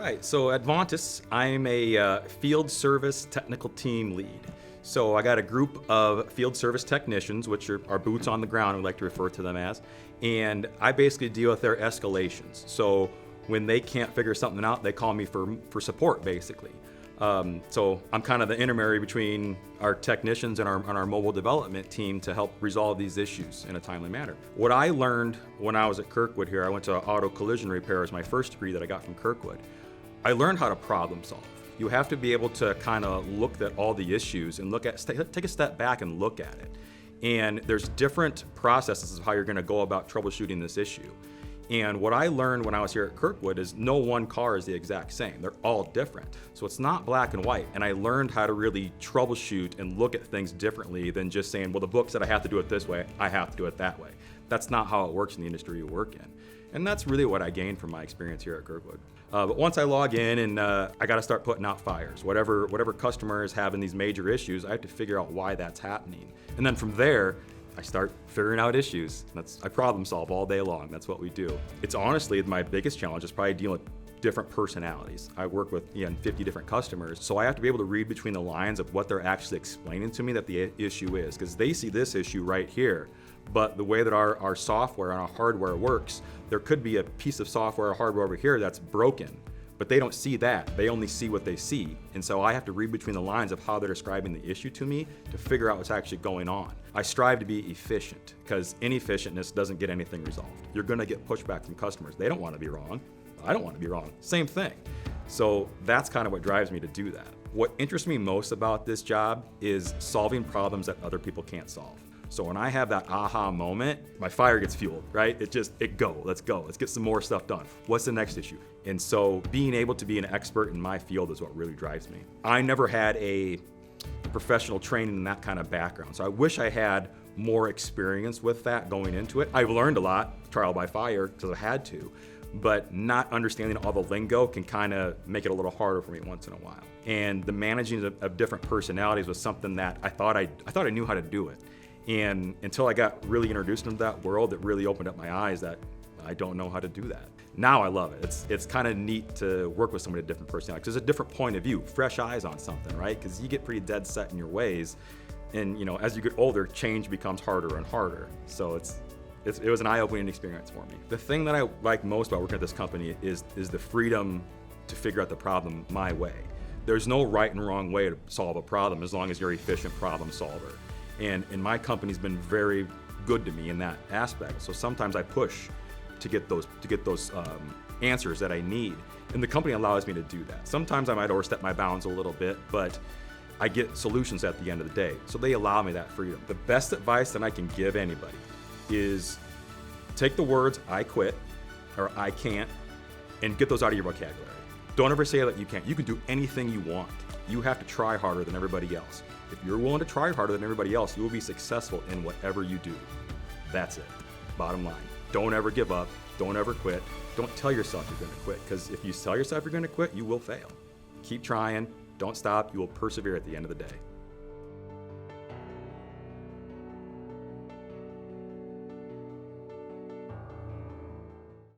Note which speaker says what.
Speaker 1: right, so at Vontas, I'm a field service technical team lead. So I got a group of field service technicians, which are boots on the ground, we like to refer to them as, and I basically deal with their escalations. So when they can't figure something out, they call me for support, basically. So I'm kind of the intermediary between our technicians and our mobile development team to help resolve these issues in a timely manner. What I learned when I was at Kirkwood here, I went to auto collision repair as my first degree that I got from Kirkwood. I learned how to problem solve. You have to be able to kind of look at all the issues and take a step back and look at it. And there's different processes of how you're going to go about troubleshooting this issue. And what I learned when I was here at Kirkwood is no one car is the exact same. They're all different. So it's not black and white. And I learned how to really troubleshoot and look at things differently than just saying, well, the book said I have to do it this way, I have to do it that way. That's not how it works in the industry you work in. And that's really what I gained from my experience here at Kirkwood. But once I log in and I got to start putting out fires. Whatever customer is having these major issues, I have to figure out why that's happening. And then from there, I start figuring out issues. I problem solve all day long. That's what we do. It's honestly my biggest challenge is probably dealing with different personalities. I work with 50 different customers, so I have to be able to read between the lines of what they're actually explaining to me that the issue is, because they see this issue right here. But the way that our software and our hardware works, there could be a piece of software or hardware over here that's broken, but they don't see that. They only see what they see. And so I have to read between the lines of how they're describing the issue to me to figure out what's actually going on. I strive to be efficient because inefficientness doesn't get anything resolved. You're gonna get pushback from customers. They don't wanna be wrong. I don't wanna be wrong. Same thing. So that's kind of what drives me to do that. What interests me most about this job is solving problems that other people can't solve. So when I have that aha moment, my fire gets fueled, right? Let's go, let's get some more stuff done. What's the next issue? And so being able to be an expert in my field is what really drives me. I never had a professional training in that kind of background. So I wish I had more experience with that going into it. I've learned a lot, trial by fire, because I had to, but not understanding all the lingo can kind of make it a little harder for me once in a while. And the managing of different personalities was something that I thought I knew how to do it. And until I got really introduced into that world, it really opened up my eyes that I don't know how to do that. Now I love it. It's kind of neat to work with somebody with a different personality, because there's a different point of view, fresh eyes on something, right? Because you get pretty dead set in your ways. And as you get older, change becomes harder and harder. So it was an eye-opening experience for me. The thing that I like most about working at this company is the freedom to figure out the problem my way. There's no right and wrong way to solve a problem as long as you're an efficient problem solver. And my company's been very good to me in that aspect. So sometimes I push to get those answers that I need, and the company allows me to do that. Sometimes I might overstep my bounds a little bit, but I get solutions at the end of the day. So they allow me that freedom. The best advice that I can give anybody is take the words "I quit" or "I can't" and get those out of your vocabulary. Don't ever say that you can't. You can do anything you want. You have to try harder than everybody else. If you're willing to try harder than everybody else, you will be successful in whatever you do. That's it. Bottom line. Don't ever give up. Don't ever quit. Don't tell yourself you're going to quit, because if you tell yourself you're going to quit, you will fail. Keep trying. Don't stop. You will persevere at the end of the day.